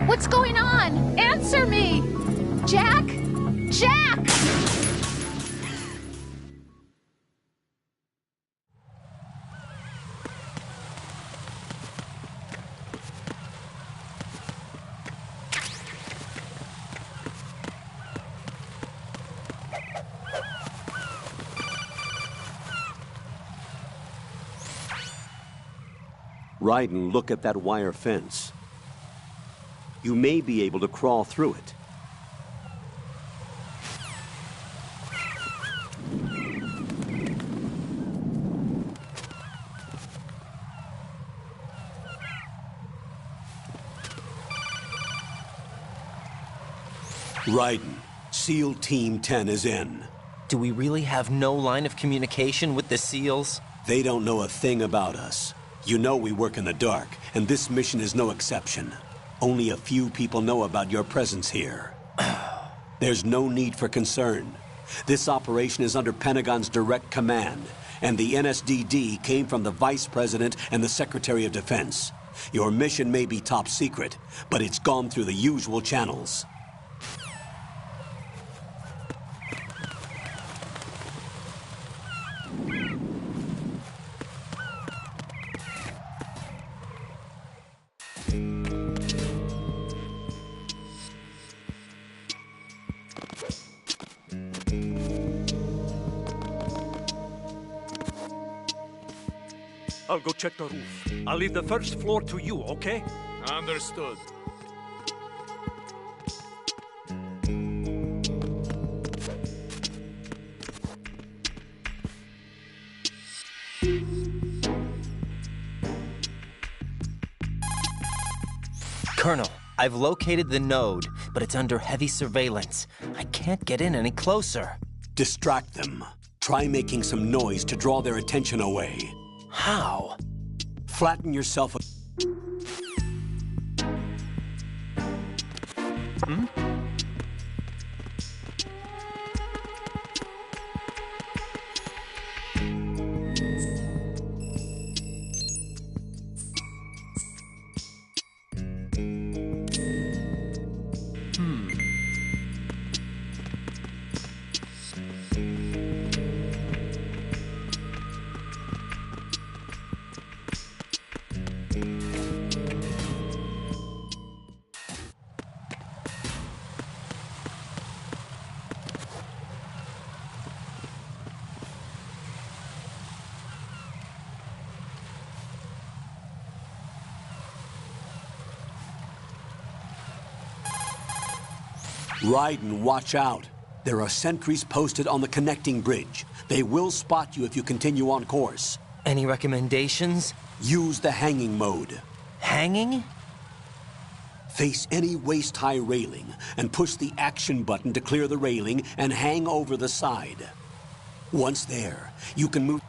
What's going on? Answer me! Jack? Jack! Raiden, look at that wire fence. You may be able to crawl through it. Raiden, SEAL Team 10 is in. Do we really have no line of communication with the SEALs? They don't know a thing about us. You know we work in the dark, and this mission is no exception. Only a few people know about your presence here. There's no need for concern. This operation is under Pentagon's direct command, and the NSDD came from the Vice President and the Secretary of Defense. Your mission may be top secret, but it's gone through the usual channels. I'll go check the roof. I'll leave the first floor to you, okay? Understood. Colonel, I've located the node, but it's under heavy surveillance. I can't get in any closer. Distract them. Try making some noise to draw their attention away. How? Flatten yourself. Raiden, watch out. There are sentries posted on the connecting bridge. They will spot you if you continue on course. Any recommendations? Use the hanging mode. Hanging? Face any waist-high railing and push the action button to clear the railing and hang over the side. Once there, you can move.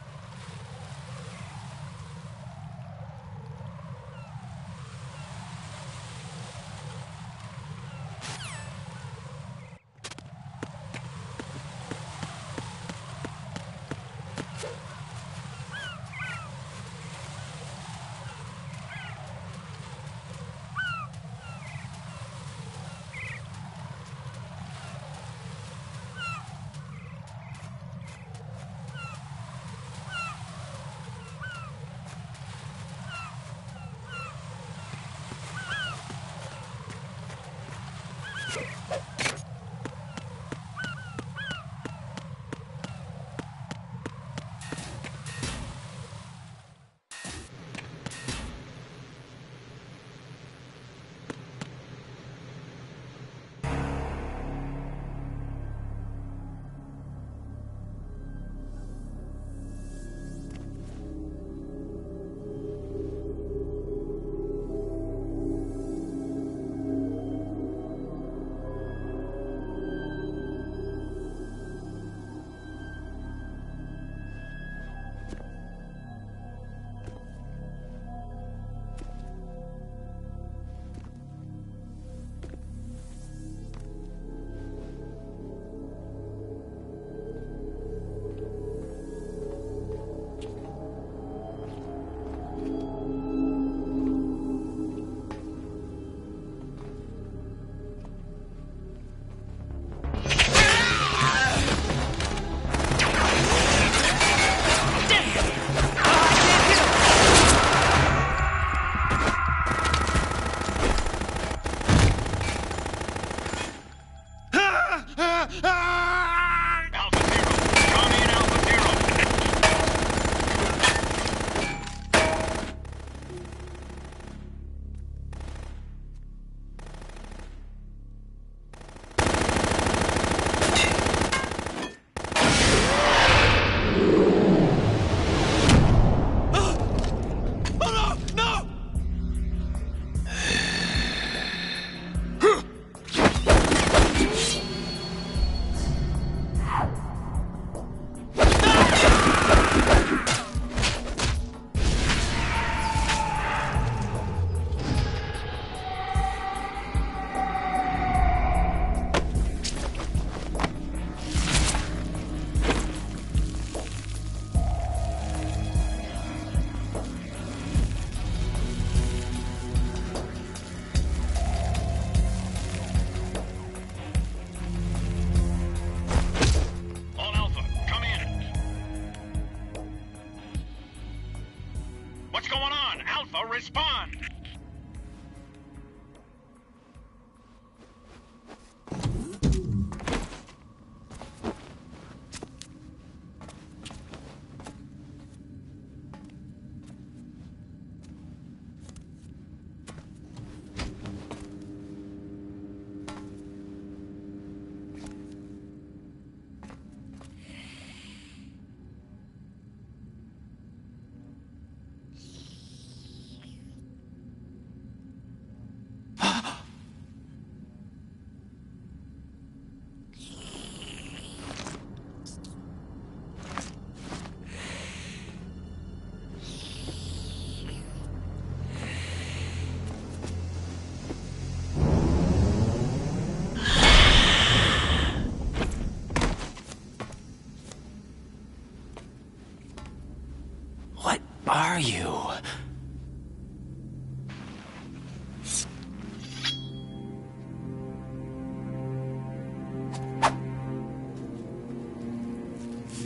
What are you?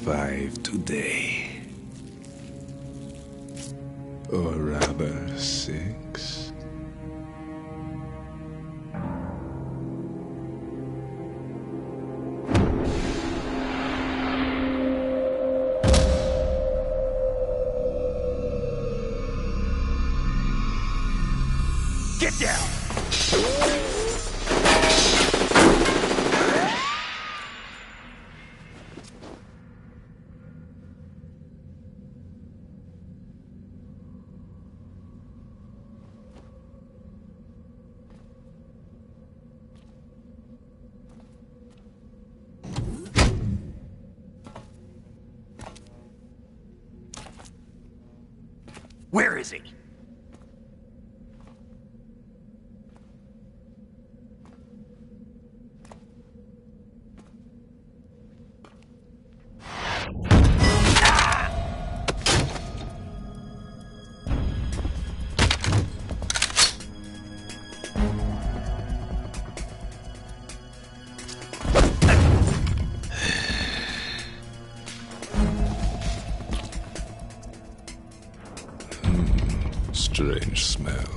Five today. Or rather, 6. Get down! Where is he? Strange smell.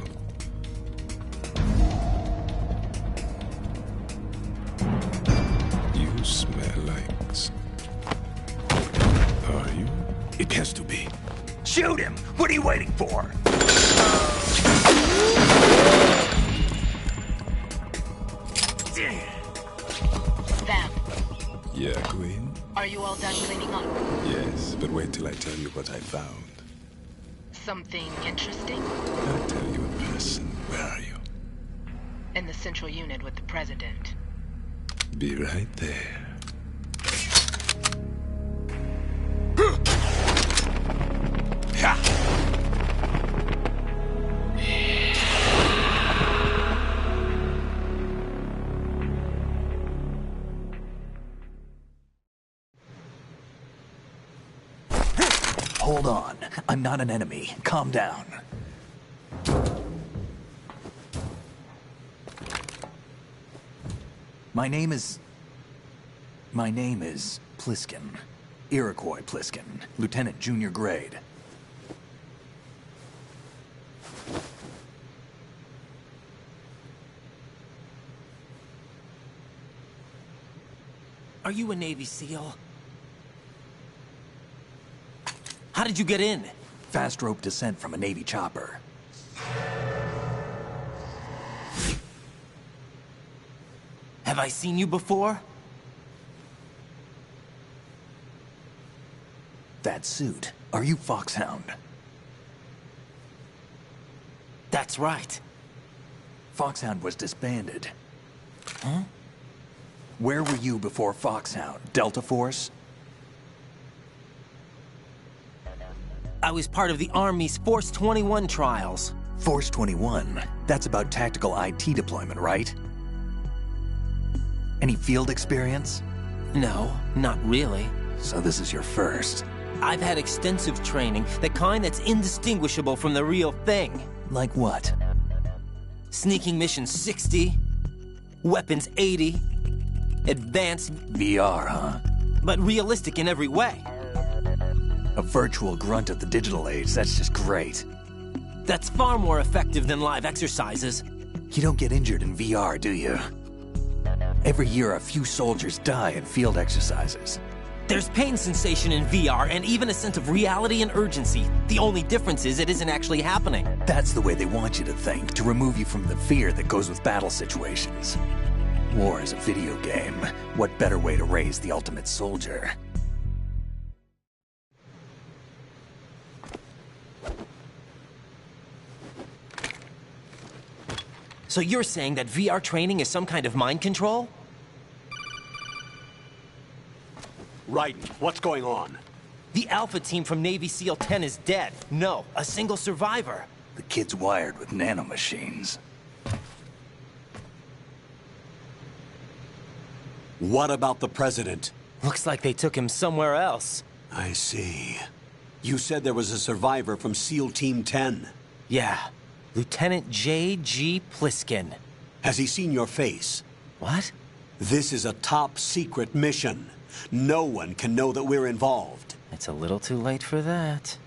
You smell like... Are you? It has to be. Shoot him! What are you waiting for? Vam, Yeah, Queen? are you all done cleaning up? Yes, but wait till I tell you what I found. Something interesting? I'll tell you in person. Where are you? In the central unit with the president. Be right there. Hold on. I'm not an enemy. Calm down. My name is Pliskin. Iroquois Pliskin. Lieutenant Junior Grade. Are you a Navy SEAL? How did you get in? Fast rope descent from a Navy chopper. Have I seen you before? That suit. Are you Foxhound? That's right. Foxhound was disbanded. Huh? Where were you before Foxhound? Delta Force? I was part of the Army's Force 21 trials. Force 21? That's about tactical IT deployment, right? Any field experience? No, not really. So this is your first. I've had extensive training, the kind that's indistinguishable from the real thing. Like what? Sneaking mission 60, weapons 80, advanced, VR, huh? but realistic in every way. A virtual grunt of the digital age, that's just great. That's far more effective than live exercises. You don't get injured in VR, do you? Every year, a few soldiers die in field exercises. There's pain sensation in VR and even a sense of reality and urgency. The only difference is it isn't actually happening. That's the way they want you to think, to remove you from the fear that goes with battle situations. War is a video game. What better way to raise the ultimate soldier? So you're saying that VR training is some kind of mind control? Raiden, what's going on? The Alpha team from Navy SEAL 10 is dead. No, a single survivor. The kid's wired with nanomachines. What about the President? Looks like they took him somewhere else. I see. You said there was a survivor from SEAL Team 10. Yeah, Lieutenant J.G. Pliskin. Has he seen your face? What? This is a top-secret mission. No one can know that we're involved. It's a little too late for that.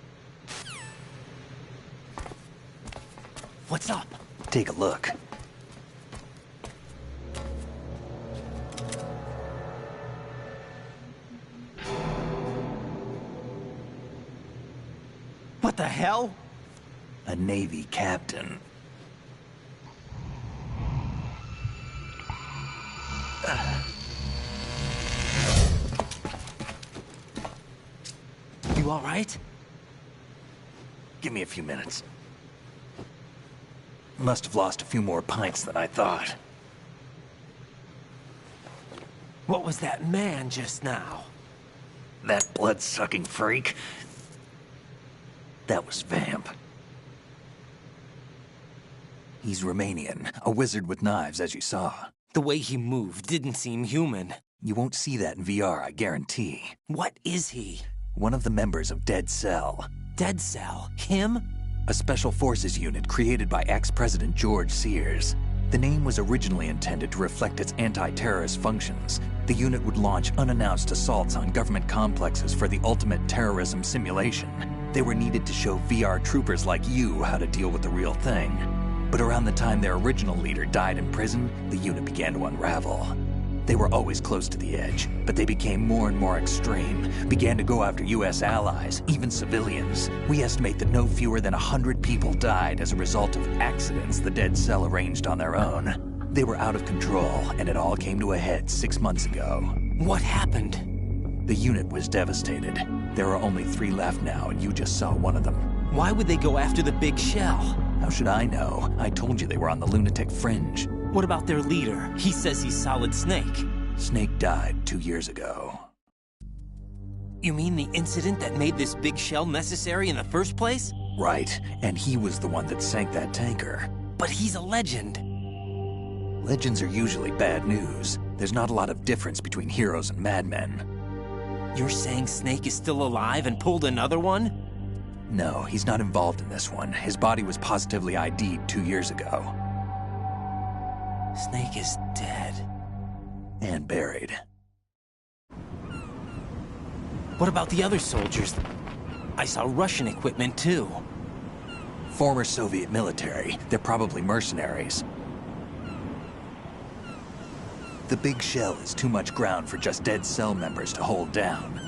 What's up? Take a look. What the hell? A Navy captain. You all right? Give me a few minutes. Must have lost a few more pints than I thought. What was that man just now? That blood-sucking freak? That was Vamp. He's Romanian, a wizard with knives, as you saw. The way he moved didn't seem human. You won't see that in VR, I guarantee. What is he? One of the members of Dead Cell. Dead Cell? Him? A special forces unit created by ex-President George Sears. The name was originally intended to reflect its anti-terrorist functions. The unit would launch unannounced assaults on government complexes for the ultimate terrorism simulation. They were needed to show VR troopers like you how to deal with the real thing. But around the time their original leader died in prison, the unit began to unravel. They were always close to the edge, but they became more and more extreme, began to go after US allies, even civilians. We estimate that no fewer than 100 people died as a result of accidents the Dead Cell arranged on their own. They were out of control, and it all came to a head 6 months ago. What happened? The unit was devastated. There are only 3 left now, and you just saw one of them. Why would they go after the big shell? How should I know? I told you they were on the lunatic fringe. What about their leader? He says he's Solid Snake. Snake died 2 years ago. You mean the incident that made this big shell necessary in the first place? Right, and he was the one that sank that tanker. But he's a legend. Legends are usually bad news. There's not a lot of difference between heroes and madmen. You're saying Snake is still alive and pulled another one? No, he's not involved in this one. His body was positively ID'd 2 years ago. Snake is dead. And buried. What about the other soldiers? I saw Russian equipment too. Former Soviet military. They're probably mercenaries. The big shell is too much ground for just Dead Cell members to hold down.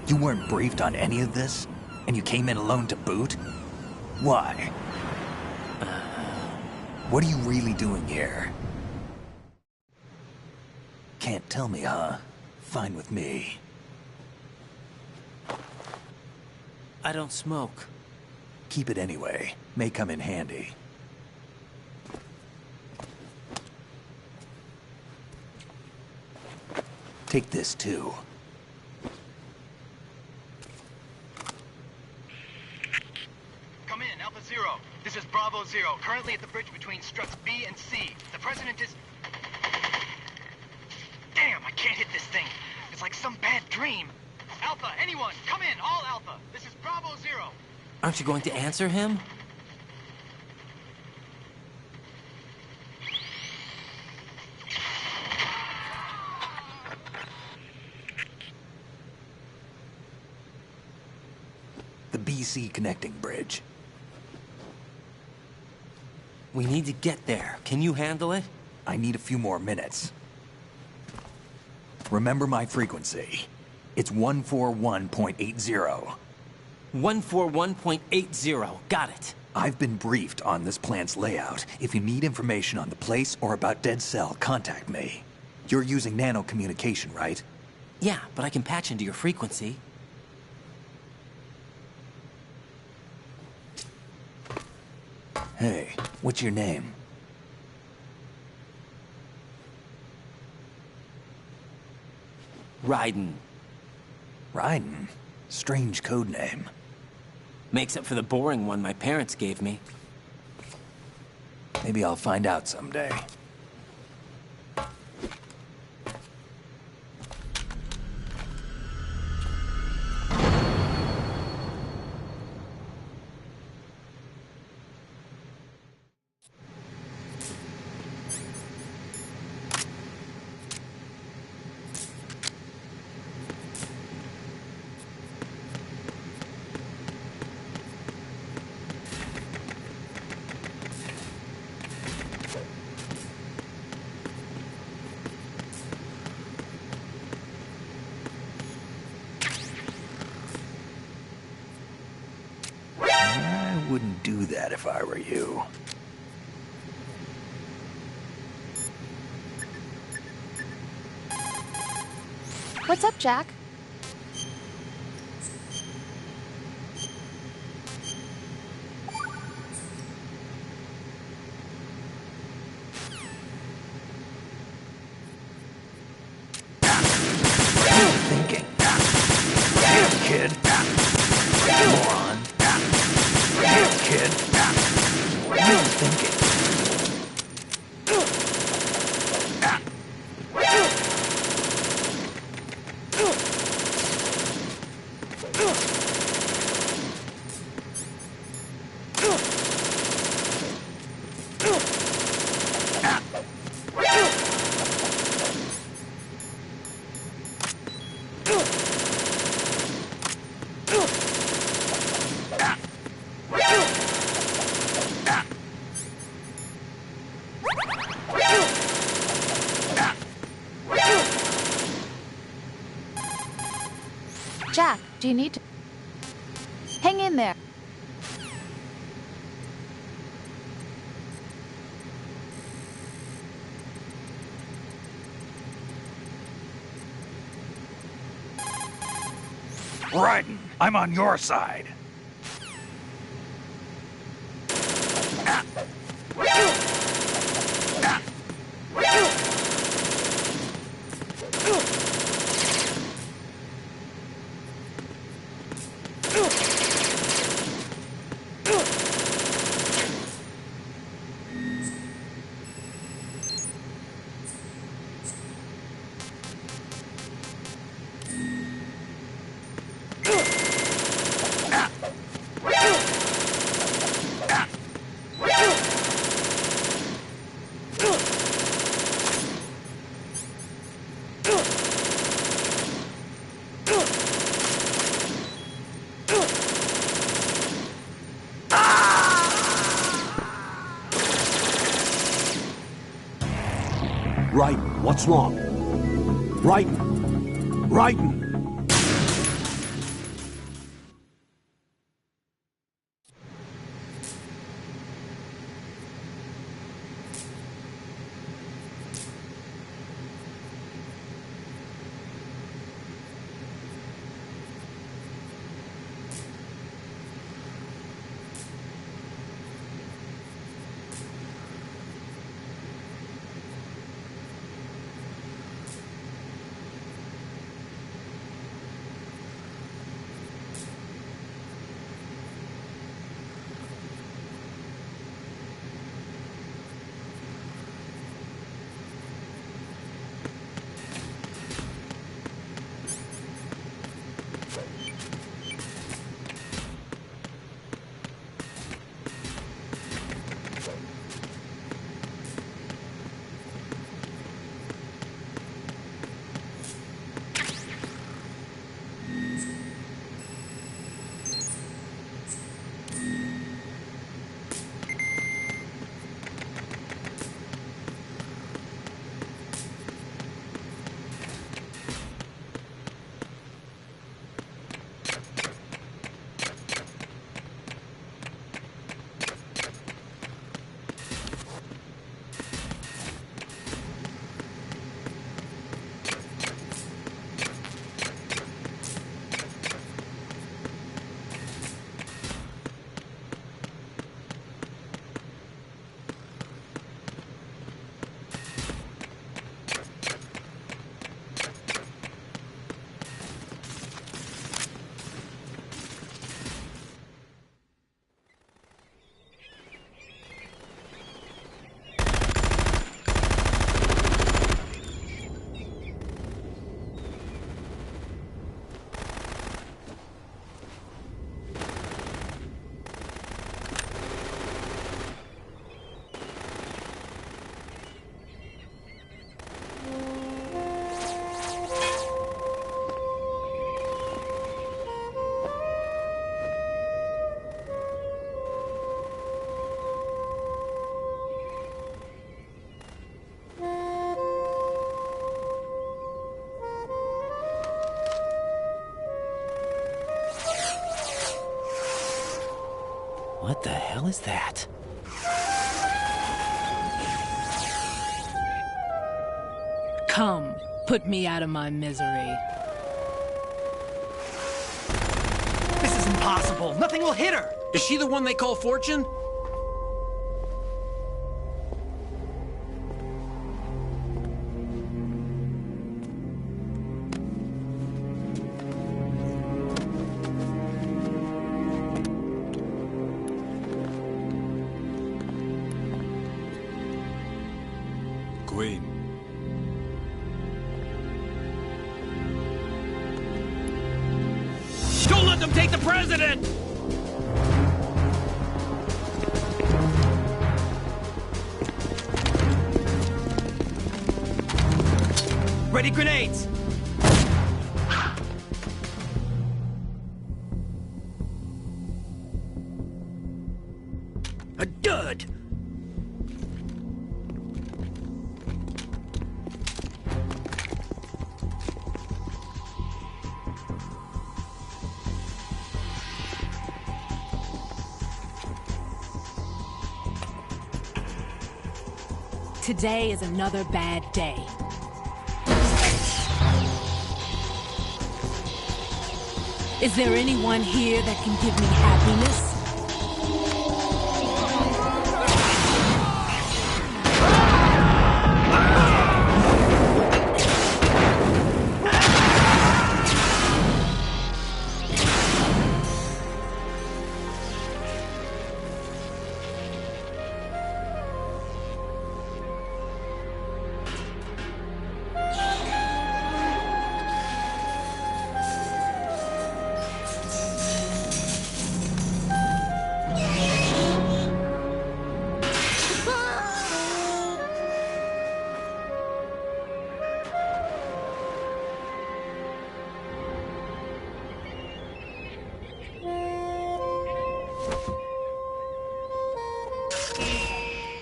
You weren't briefed on any of this? And you came in alone to boot? Why? What are you really doing here? Can't tell me, huh? Fine with me. I don't smoke. Keep it anyway. May come in handy. Take this, too. Come in, Alpha Zero. This is Bravo Zero, currently at the bridge between struts B and C. The President is... Damn, I can't hit this thing. It's like some bad dream. Alpha, anyone, come in, all Alpha. This is Bravo Zero. Aren't you going to answer him? The B-C connecting bridge. We need to get there. Can you handle it? I need a few more minutes. Remember my frequency. It's 141.80. 141.80. Got it. I've been briefed on this plant's layout. If you need information on the place or about Dead Cell, contact me. You're using nano communication, right? Yeah, but I can patch into your frequency. Hey, what's your name? Raiden. Raiden? Strange code name. Makes up for the boring one my parents gave me. Maybe I'll find out someday. I wouldn't do that if I were you. What's up, Jack? Thinking. Damn, kid. Moron. Damn, kid. You're thinking. Jack, do you need to... Hang in there. Raiden, I'm on your side. Raiden, what's wrong? Raiden! Raiden! What the hell is that? Come, put me out of my misery. This is impossible. Nothing will hit her. Is she the one they call Fortune? Queen. Don't let them take the president! Ready grenades! A dud! Today is another bad day. Is there anyone here that can give me happiness?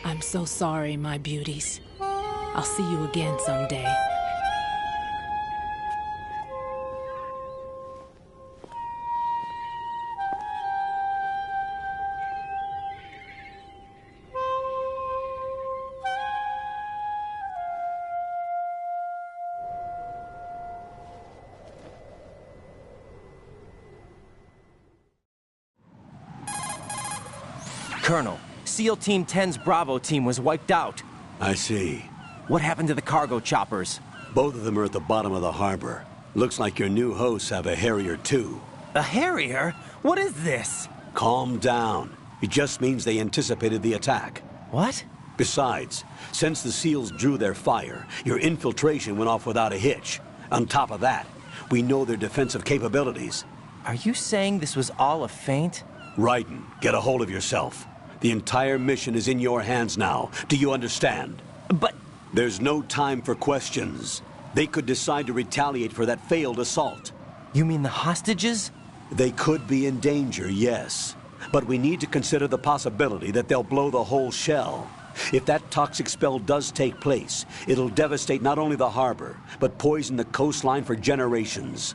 I'm so sorry, my beauties. I'll see you again someday. Colonel, SEAL Team 10's Bravo team was wiped out. I see. What happened to the cargo choppers? Both of them are at the bottom of the harbor. Looks like your new hosts have a Harrier too. A Harrier? What is this? Calm down. It just means they anticipated the attack. What? Besides, since the SEALs drew their fire, your infiltration went off without a hitch. On top of that, we know their defensive capabilities. Are you saying this was all a feint? Raiden, get a hold of yourself. The entire mission is in your hands now. Do you understand? But... There's no time for questions. They could decide to retaliate for that failed assault. You mean the hostages? They could be in danger, yes. But we need to consider the possibility that they'll blow the whole shell. If that toxic spell does take place, it'll devastate not only the harbor, but poison the coastline for generations.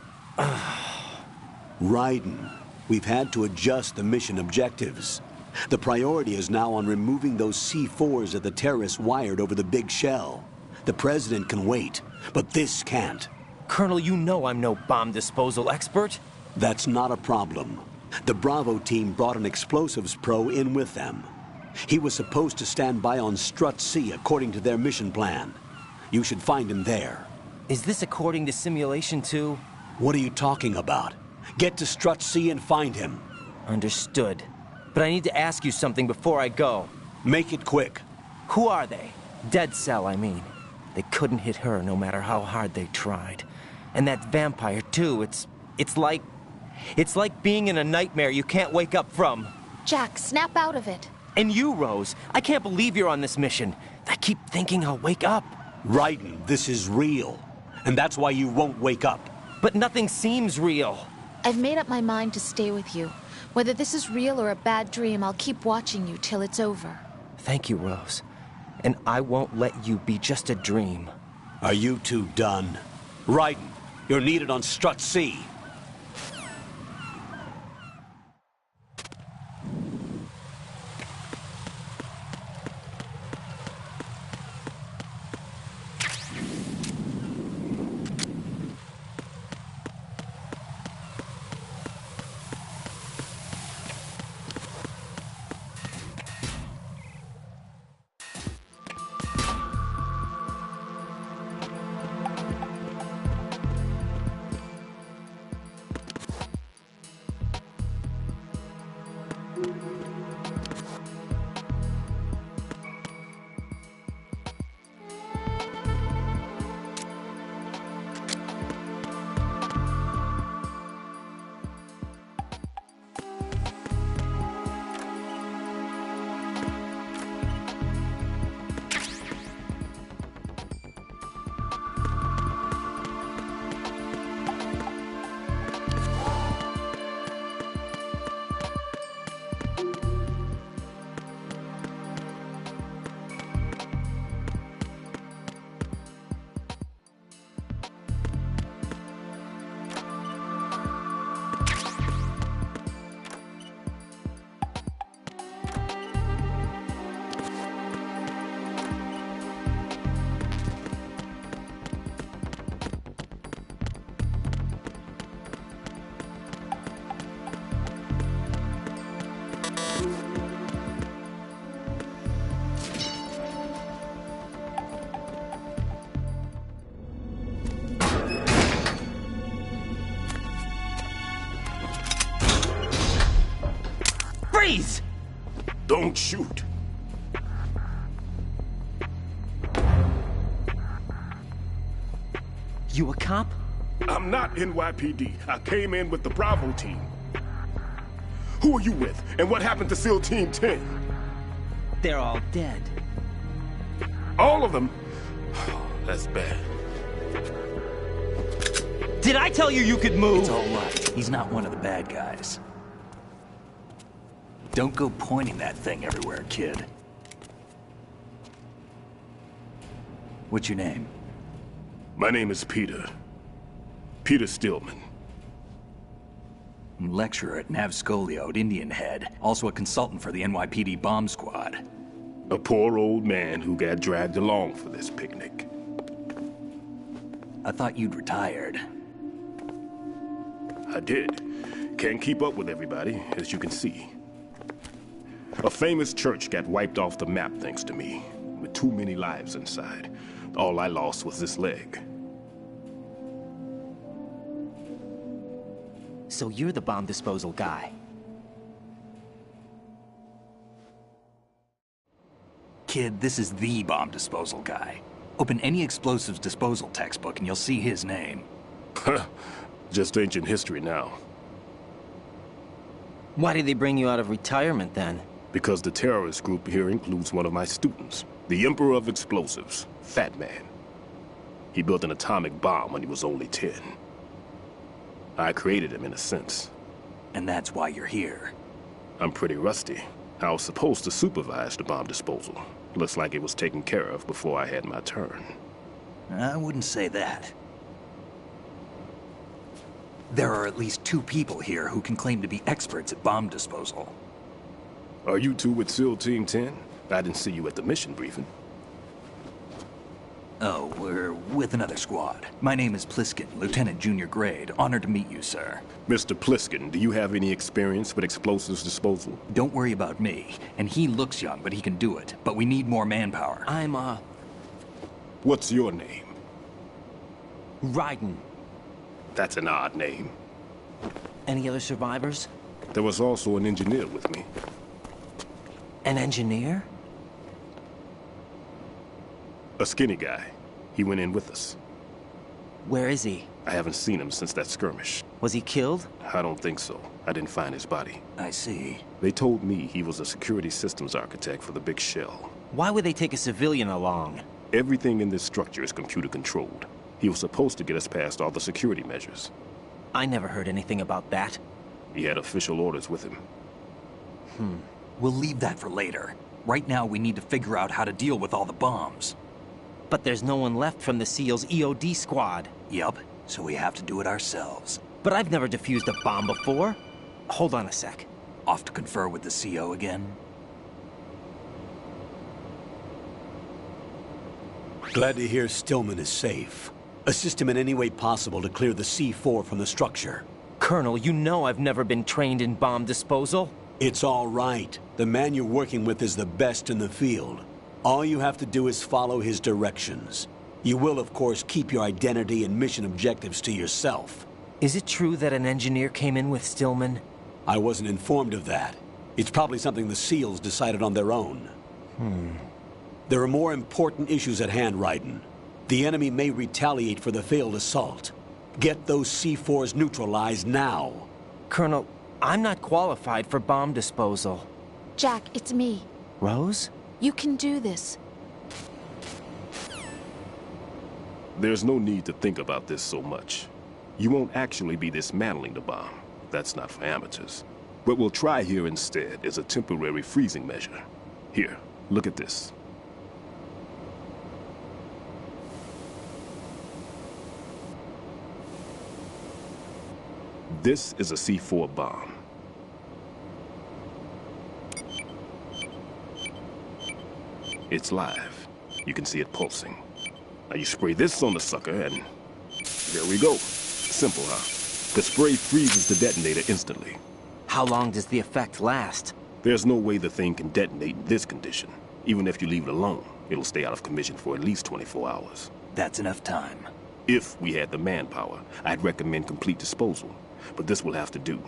Raiden, we've had to adjust the mission objectives. The priority is now on removing those C4s that the terrorists wired over the big shell. The President can wait, but this can't. Colonel, you know I'm no bomb disposal expert. That's not a problem. The Bravo team brought an explosives pro in with them. He was supposed to stand by on Strut C according to their mission plan. You should find him there. Is this according to simulation too? What are you talking about? Get to Strut C and find him. Understood. But I need to ask you something before I go. Make it quick. Who are they? Dead Cell, I mean. They couldn't hit her no matter how hard they tried. And that vampire too, it's like being in a nightmare you can't wake up from. Jack, snap out of it. And you, Rose, I can't believe you're on this mission. I keep thinking I'll wake up. Raiden, this is real. And that's why you won't wake up. But nothing seems real. I've made up my mind to stay with you. Whether this is real or a bad dream, I'll keep watching you till it's over. Thank you, Rose. And I won't let you be just a dream. Are you two done? Raiden, you're needed on Strut C. Don't shoot. You a cop? I'm not NYPD. I came in with the Bravo team. Who are you with? And what happened to SEAL Team 10? They're all dead. All of them? That's bad. Did I tell you you could move? It's all right. He's not one of the bad guys. Don't go pointing that thing everywhere, kid. What's your name? My name is Peter. Peter Stillman. Lecturer at Navscolio at Indian Head. Also a consultant for the NYPD bomb squad. A poor old man who got dragged along for this picnic. I thought you'd retired. I did. Can't keep up with everybody, as you can see. A famous church got wiped off the map thanks to me, with too many lives inside. All I lost was this leg. So you're the bomb disposal guy. Kid, this is the bomb disposal guy. Open any explosives disposal textbook and you'll see his name. Just ancient history now. Why did they bring you out of retirement then? Because the terrorist group here includes one of my students, the Emperor of Explosives, Fat Man. He built an atomic bomb when he was only 10. I created him in a sense. And that's why you're here. I'm pretty rusty. I was supposed to supervise the bomb disposal. Looks like it was taken care of before I had my turn. I wouldn't say that. There are at least 2 people here who can claim to be experts at bomb disposal. Are you two with SEAL Team 10? I didn't see you at the mission briefing. Oh, we're with another squad. My name is Pliskin, Lieutenant Junior Grade. Honored to meet you, sir. Mr. Pliskin, do you have any experience with explosives disposal? Don't worry about me. And he looks young, but he can do it. But we need more manpower. I'm, What's your name? Raiden. That's an odd name. Any other survivors? There was also an engineer with me. An engineer? A skinny guy. He went in with us. Where is he? I haven't seen him since that skirmish. Was he killed? I don't think so. I didn't find his body. I see. They told me he was a security systems architect for the big shell. Why would they take a civilian along? Everything in this structure is computer controlled. He was supposed to get us past all the security measures. I never heard anything about that. He had official orders with him. We'll leave that for later. Right now, we need to figure out how to deal with all the bombs. But there's no one left from the SEAL's EOD squad. Yup, so we have to do it ourselves. But I've never defused a bomb before. Hold on a sec. Off to confer with the CO again? Glad to hear Stillman is safe. Assist him in any way possible to clear the C4 from the structure. Colonel, you know I've never been trained in bomb disposal. It's all right. The man you're working with is the best in the field. All you have to do is follow his directions. You will, of course, keep your identity and mission objectives to yourself. Is it true that an engineer came in with Stillman? I wasn't informed of that. It's probably something the SEALs decided on their own. There are more important issues at hand, Raiden. The enemy may retaliate for the failed assault. Get those C4s neutralized now. Colonel, I'm not qualified for bomb disposal. Jack, it's me. Rose? You can do this. There's no need to think about this so much. You won't actually be dismantling the bomb. That's not for amateurs. What we'll try here instead is a temporary freezing measure. Here, look at this. This is a C4 bomb. It's live. You can see it pulsing. Now you spray this on the sucker and there we go. Simple, huh? The spray freezes the detonator instantly. How long does the effect last? There's no way the thing can detonate in this condition. Even if you leave it alone, it'll stay out of commission for at least 24 hours. That's enough time. If we had the manpower, I'd recommend complete disposal. But this will have to do.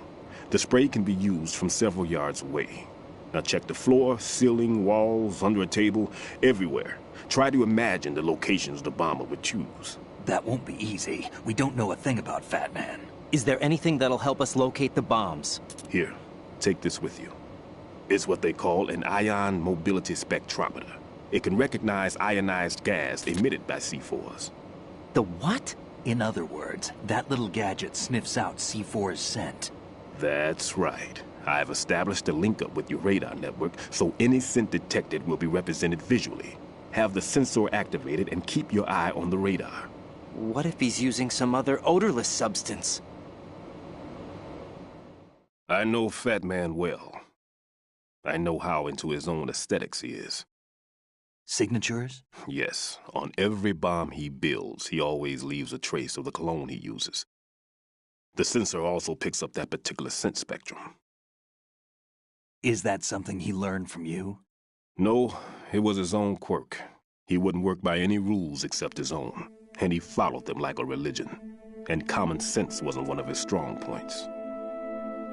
The spray can be used from several yards away. Now check the floor, ceiling, walls, under a table, everywhere. Try to imagine the locations the bomber would choose. That won't be easy. We don't know a thing about Fat Man. Is there anything that'll help us locate the bombs? Here, take this with you. It's what they call an ion mobility spectrometer. It can recognize ionized gas emitted by C4s. The what? In other words, that little gadget sniffs out C4's scent. That's right. I've established a link up with your radar network, so any scent detected will be represented visually. Have the sensor activated and keep your eye on the radar. What if he's using some other odorless substance? I know Fat Man well. I know how into his own aesthetics he is. Signatures? Yes. On every bomb he builds, he always leaves a trace of the cologne he uses. The sensor also picks up that particular scent spectrum. Is that something he learned from you? No, it was his own quirk. He wouldn't work by any rules except his own, and he followed them like a religion. And common sense wasn't one of his strong points.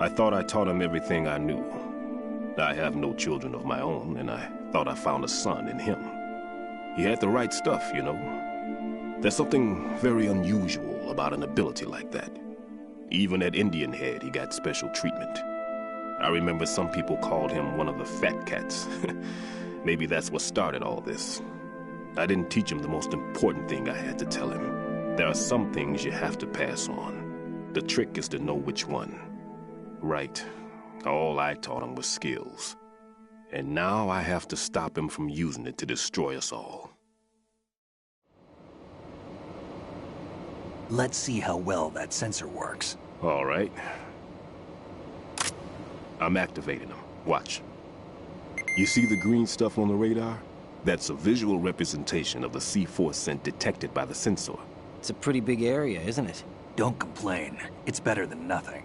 I thought I taught him everything I knew. I have no children of my own, and I thought I found a son in him. He had the right stuff, you know. There's something very unusual about an ability like that. Even at Indian Head, he got special treatment. I remember some people called him one of the fat cats. Maybe that's what started all this. I didn't teach him the most important thing I had to tell him. There are some things you have to pass on. The trick is to know which one. Right. All I taught him was skills. And now I have to stop him from using it to destroy us all. Let's see how well that sensor works. All right. I'm activating them. Watch. You see the green stuff on the radar? That's a visual representation of the C4 scent detected by the sensor. It's a pretty big area, isn't it? Don't complain. It's better than nothing.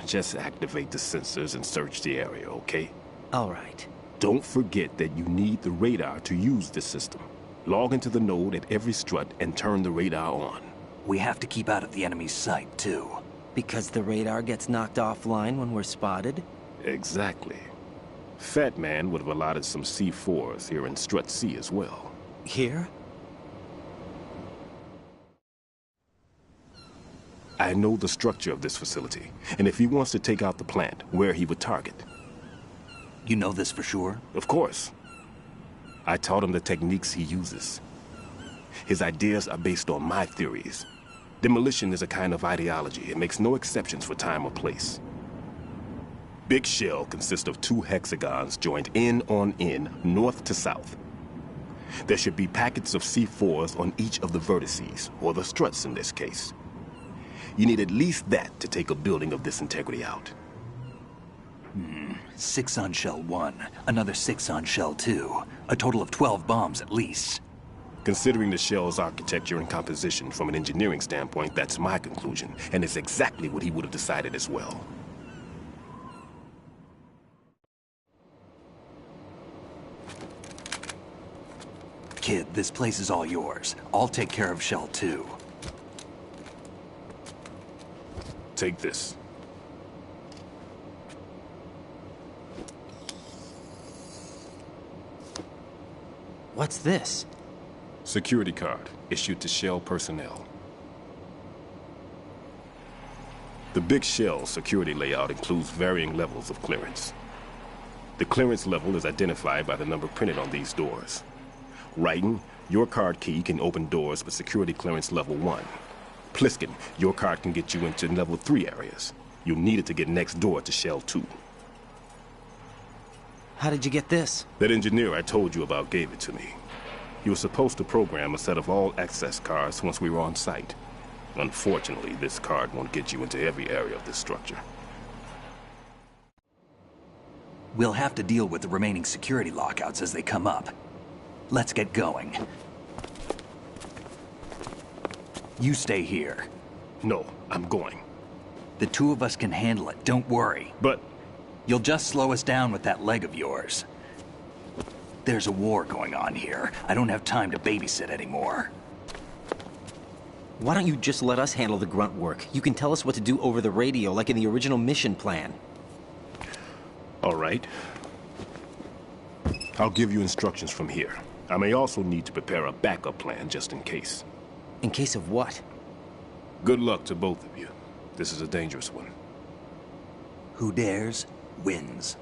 Just activate the sensors and search the area, okay? All right. Don't forget that you need the radar to use this system. Log into the node at every strut and turn the radar on. We have to keep out of the enemy's sight, too. Because the radar gets knocked offline when we're spotted? Exactly. Fat Man would have allotted some C4s here in Strut C as well. Here? I know the structure of this facility, and if he wants to take out the plant, where he would target. You know this for sure? Of course. I taught him the techniques he uses. His ideas are based on my theories. Demolition is a kind of ideology. It makes no exceptions for time or place. Big Shell consists of 2 hexagons joined end on end, north to south. There should be packets of C4s on each of the vertices, or the struts in this case. You need at least that to take a building of this integrity out. 6 on Shell 1, another 6 on Shell 2. A total of 12 bombs at least. Considering the shell's architecture and composition from an engineering standpoint, that's my conclusion, and it's exactly what he would have decided as well. Kid, this place is all yours. I'll take care of Shell 2. Take this. What's this? Security card, issued to Shell personnel. The Big Shell security layout includes varying levels of clearance. The clearance level is identified by the number printed on these doors. Raiden, your card key can open doors with security clearance level 1. Pliskin, your card can get you into level 3 areas. You'll need it to get next door to Shell 2. How did you get this? That engineer I told you about gave it to me. He was supposed to program a set of all access cards once we were on site. Unfortunately, this card won't get you into every area of this structure. We'll have to deal with the remaining security lockouts as they come up. Let's get going. You stay here. No, I'm going. The 2 of us can handle it, don't worry. But... You'll just slow us down with that leg of yours. There's a war going on here. I don't have time to babysit anymore. Why don't you just let us handle the grunt work? You can tell us what to do over the radio, like in the original mission plan. All right. I'll give you instructions from here. I may also need to prepare a backup plan just in case. In case of what? Good luck to both of you. This is a dangerous one. Who dares, wins.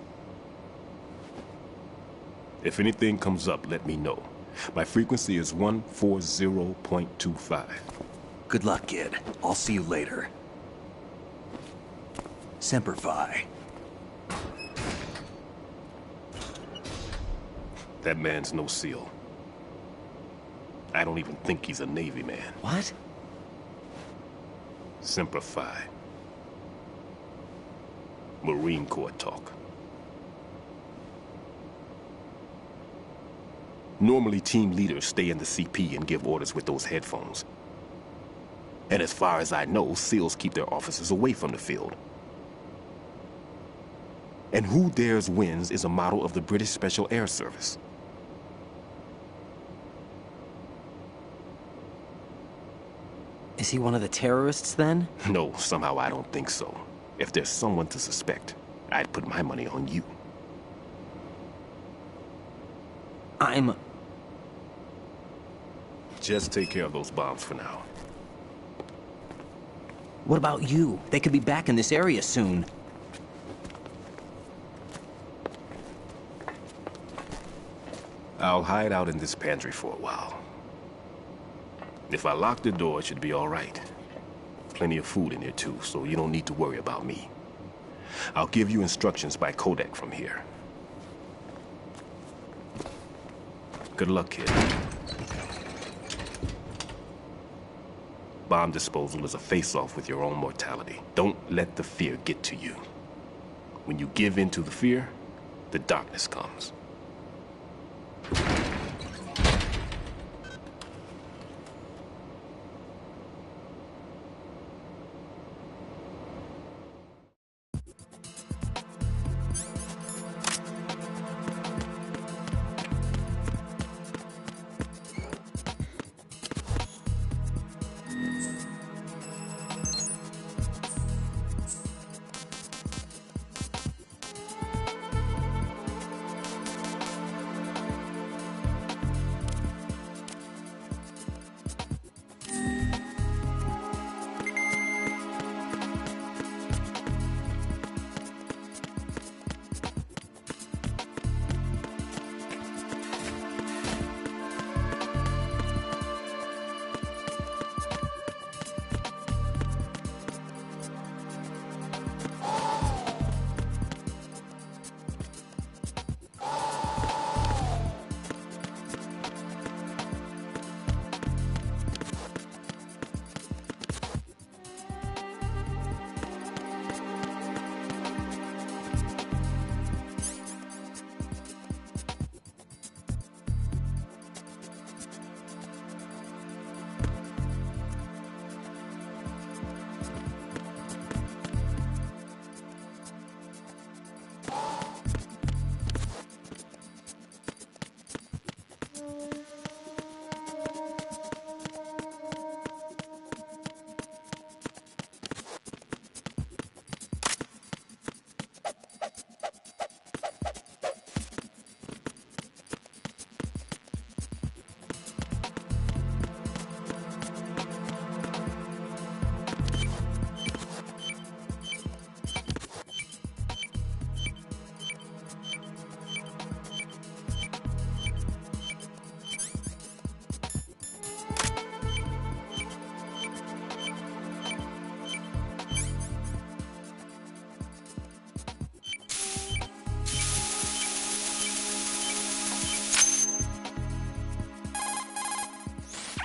If anything comes up, let me know. My frequency is 140.25. Good luck, kid. I'll see you later. Semper Fi. That man's no SEAL. I don't even think he's a Navy man. What? Semper Fi. Marine Corps talk. Normally, team leaders stay in the CP and give orders with those headphones. And as far as I know, SEALs keep their officers away from the field. And Who Dares Wins is a model of the British Special Air Service. Is he one of the terrorists, then? No, somehow I don't think so. If there's someone to suspect, I'd put my money on you. Just take care of those bombs for now. What about you? They could be back in this area soon. I'll hide out in this pantry for a while. If I lock the door, it should be all right. Plenty of food in here too, so you don't need to worry about me. I'll give you instructions by codec from here. Good luck, kid. Bomb disposal is a face-off with your own mortality. Don't let the fear get to you. When you give in to the fear, the darkness comes.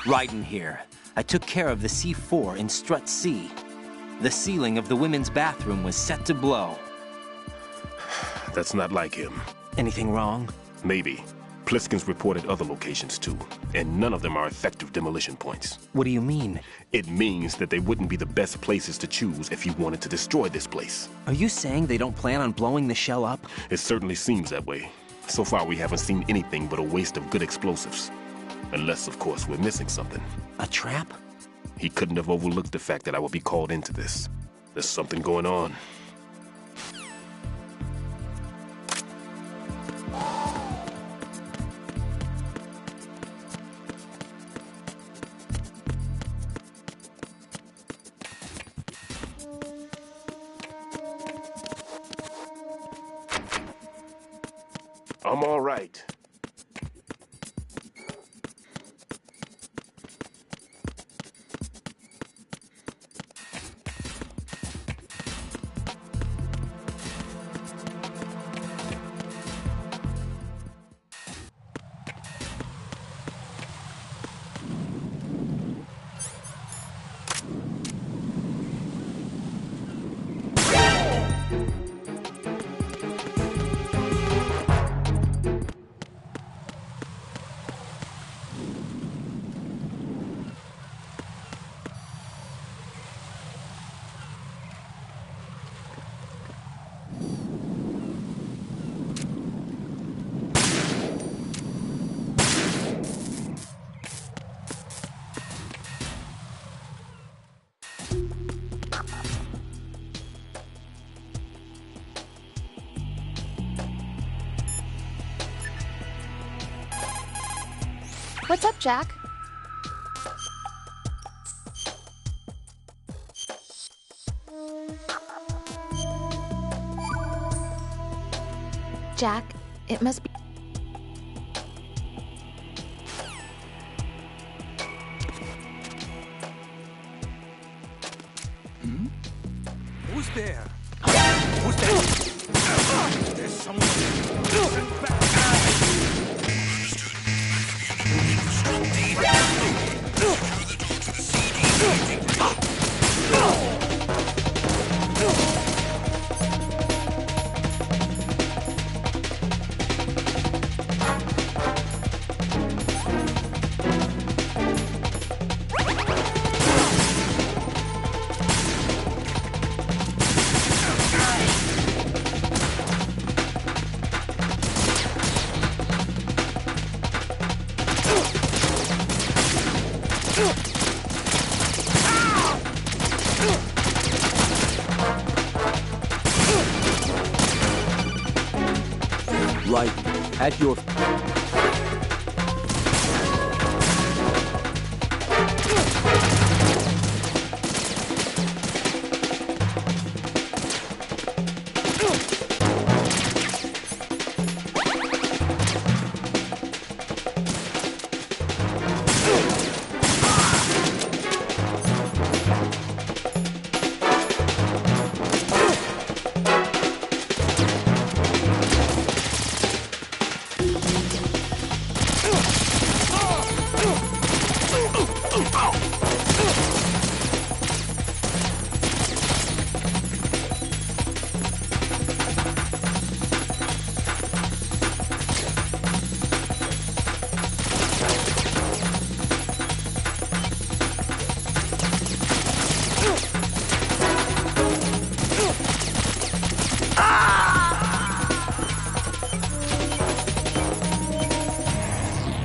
Raiden here. I took care of the C4 in Strut C. The ceiling of the women's bathroom was set to blow. That's not like him. Anything wrong? Maybe. Pliskin's reported other locations too, and none of them are effective demolition points. What do you mean? It means that they wouldn't be the best places to choose if you wanted to destroy this place. Are you saying they don't plan on blowing the shell up? It certainly seems that way. So far we haven't seen anything but a waste of good explosives. Unless, of course, we're missing something. A trap? He couldn't have overlooked the fact that I would be called into this. There's something going on. I'm all right. What's up, Jack? Jack, it must be... Who's there? Who's there? There's someone. Right at your...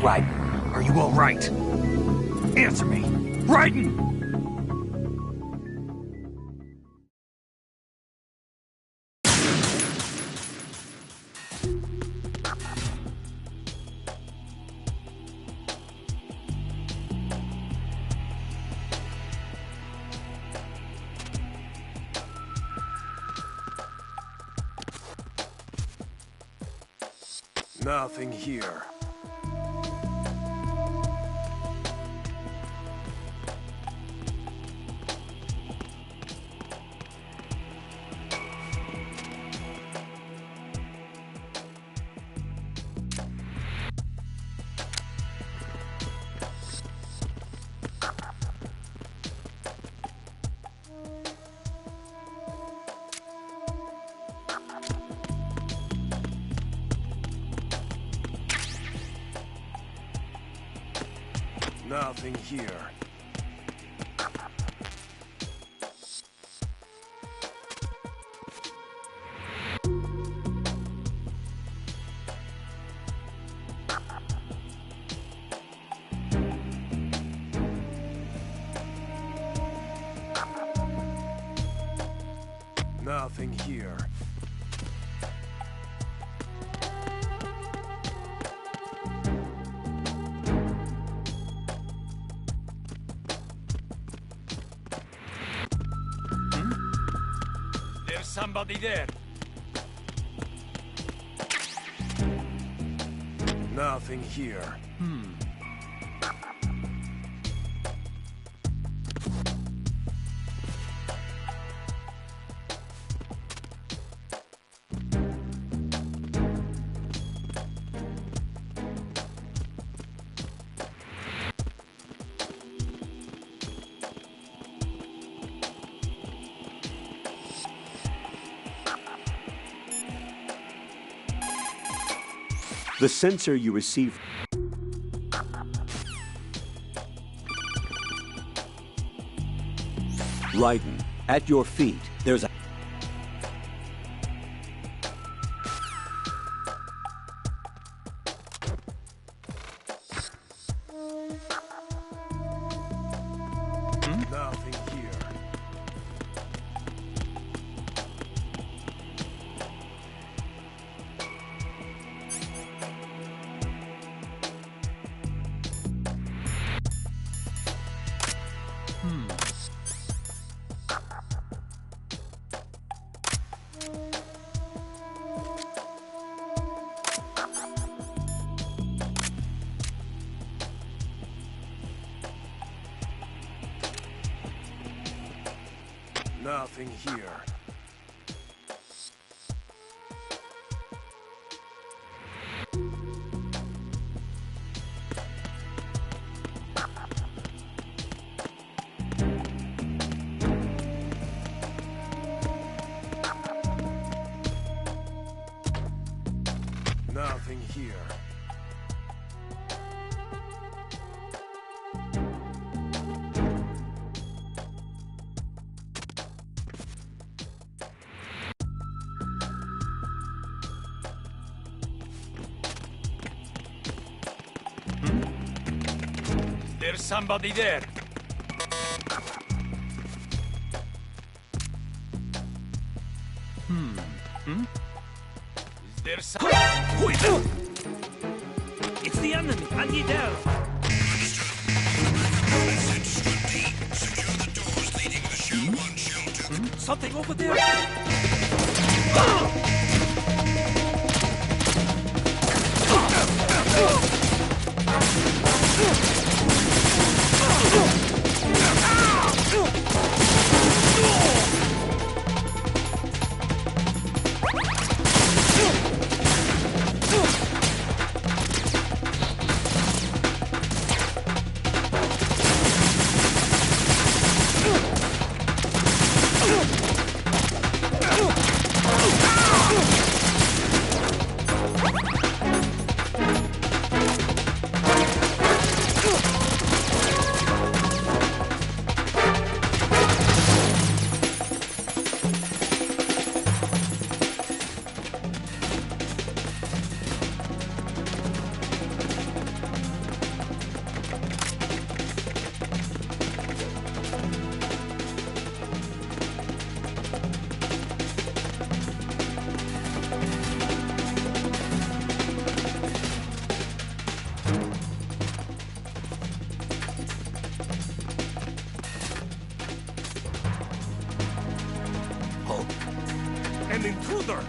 Raiden, are you all right? Answer me! Raiden! Nothing here. Nothing here. Nothing here. There's somebody there. Nothing here. The sensor you receive... Raiden, at your feet, there's a... Nothing here. Nothing here. Nothing here. There's somebody there. Is there some... It's the enemy, Andy Dell. Something over there. An intruder!